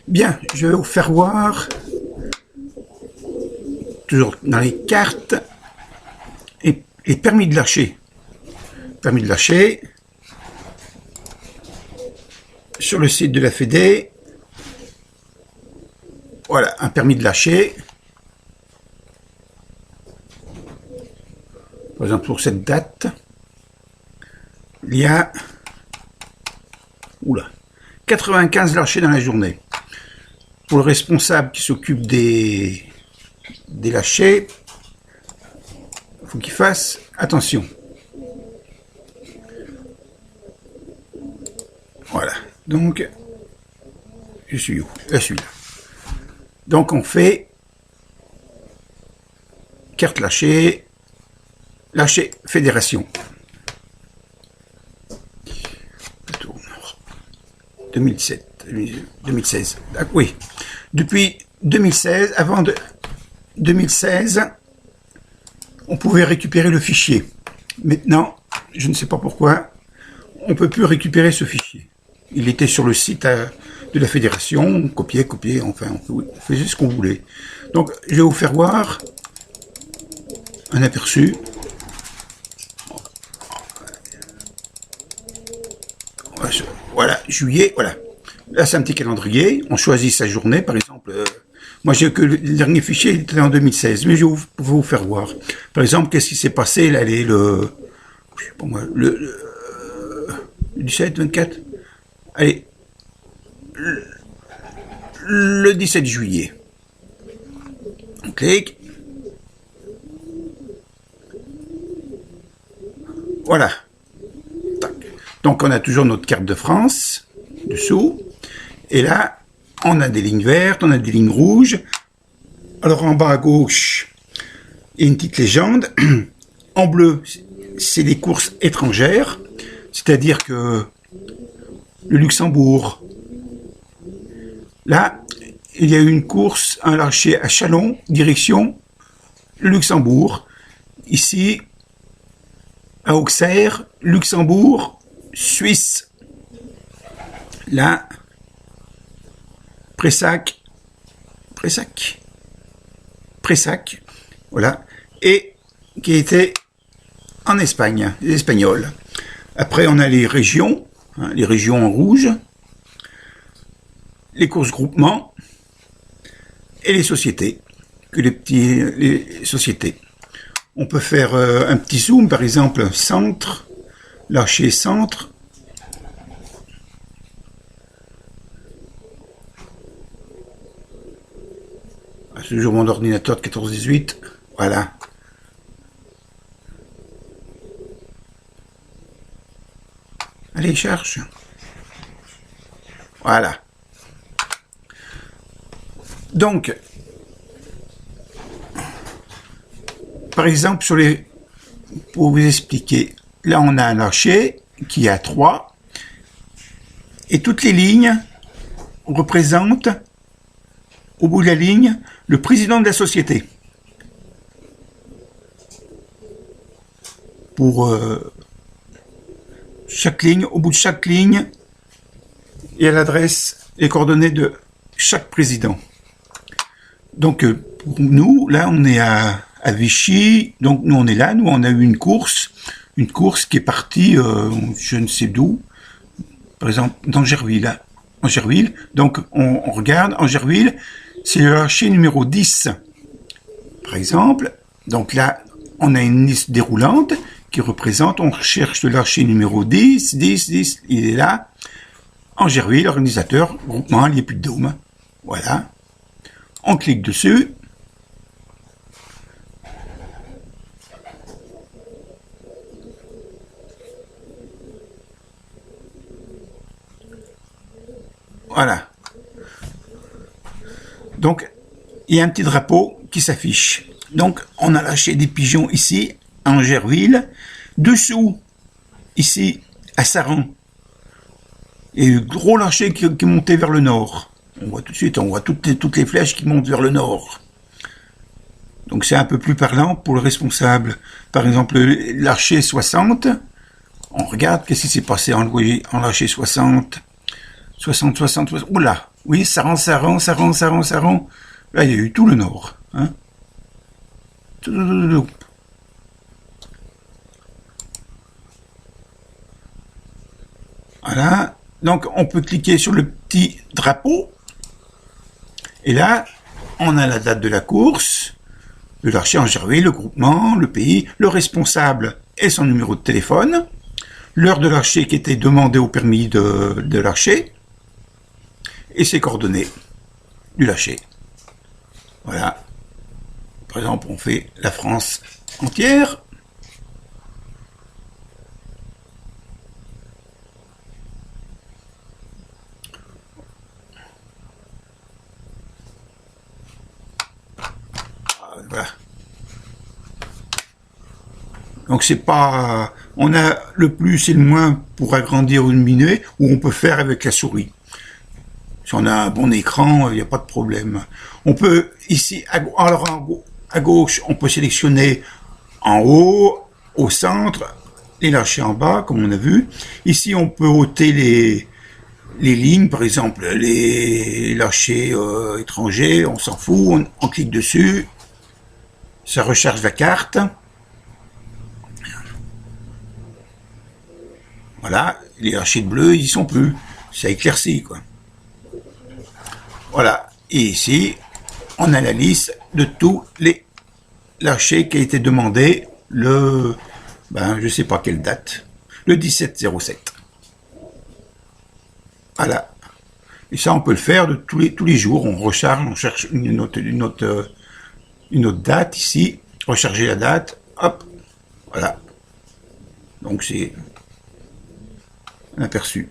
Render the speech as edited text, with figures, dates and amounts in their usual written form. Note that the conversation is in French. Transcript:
Bien, je vais vous faire voir, toujours dans les cartes, et permis de lâcher. Permis de lâcher, sur le site de la Fédé, voilà, un permis de lâcher. Par exemple, pour cette date, il y a 95 lâchés dans la journée. Pour le responsable qui s'occupe des lâchers, il faut qu'il fasse attention. Voilà, donc, je suis où? Je suis là. Donc, on fait carte lâchée, lâcher fédération. 2016. Ah, oui. Depuis 2016, avant 2016, on pouvait récupérer le fichier. Maintenant, je ne sais pas pourquoi, on ne peut plus récupérer ce fichier. Il était sur le site de la fédération, on copiait, enfin, on faisait ce qu'on voulait. Donc, je vais vous faire voir un aperçu. Voilà, juillet, voilà. Là, c'est un petit calendrier. On choisit sa journée, par exemple. Moi, j'ai que le dernier fichier il était en 2016, mais je vais vous faire voir. Par exemple, qu'est-ce qui s'est passé là, le 17, 24. Allez, le 17 juillet. On clique. Voilà. Donc, on a toujours notre carte de France, dessous. Et là, on a des lignes vertes, on a des lignes rouges. Alors, en bas à gauche, il y a une petite légende. En bleu, c'est des courses étrangères. C'est-à-dire que le Luxembourg, là, il y a eu une course, un lâcher à Châlons, direction le Luxembourg. Ici, à Auxerre, Luxembourg, Suisse. Là, Pressac, voilà, et qui était en Espagne, les Espagnols. Après, on a les régions en rouge, les courses groupements et les sociétés, les sociétés. On peut faire un petit zoom, par exemple, centre, lâcher centre. C'est toujours mon ordinateur de 14-18. Voilà. Allez, cherche. Voilà. Donc, par exemple, pour vous expliquer, là on a un lâcher qui a 3, et toutes les lignes représentent, au bout de la ligne, le président de la société. Pour chaque ligne, au bout de chaque ligne, il y a l'adresse, les coordonnées de chaque président. Donc, pour nous, là, on est à Vichy. Donc, nous, on est là. Nous, on a eu une course qui est partie, je ne sais d'où. Par exemple, d'Angerville. Angerville. Donc, on regarde. Angerville, c'est le lâcher numéro 10. Par exemple. Donc là, on a une liste déroulante qui représente, on recherche le lâcher numéro 10, 10, 10. Il est là. Angerville, organisateur, groupement, Lié Puy-de-Dôme. Voilà. On clique dessus. Voilà. Donc, il y a un petit drapeau qui s'affiche. Donc, on a lâché des pigeons ici, à Angerville. Dessous, ici, à Saran, il y a eu gros lâcher qui montait vers le nord. On voit tout de suite, on voit toutes les flèches qui montent vers le nord. Donc, c'est un peu plus parlant pour le responsable. Par exemple, l'archer 60, on regarde qu'est-ce qui s'est passé en lâcher 60. Oula, Oui, Saran, Saran, Saran, Saran, Saran. Là, il y a eu tout le nord. Hein. Tout, tout, tout, tout. Voilà. Donc, on peut cliquer sur le petit drapeau. Et là, on a la date de la course, de l'archer en gervais, le groupement, le pays, le responsable et son numéro de téléphone, l'heure de l'archer qui était demandée au permis de l'archer, et ses coordonnées du lâcher. Voilà. Par exemple, on fait la France entière. Voilà. Donc c'est pas, on a le plus et le moins pour agrandir ou diminuer, ou on peut faire avec la souris. Si on a un bon écran, il n'y a pas de problème. On peut ici, à gauche, on peut sélectionner en haut, au centre, et lâcher en bas, comme on a vu. Ici, on peut ôter les lignes, par exemple, les lâchers étrangers, on s'en fout, on clique dessus, ça recharge la carte. Voilà, les lâchers bleus, ils y sont plus. Ça éclaircit, quoi. Voilà. Et ici, on a la liste de tous les lâchers qui a été demandé le, je sais pas quelle date, le 17-07. Voilà. Et ça, on peut le faire de tous les jours. On recharge, on cherche une autre date ici, recharger la date, hop, voilà. Donc c'est un aperçu.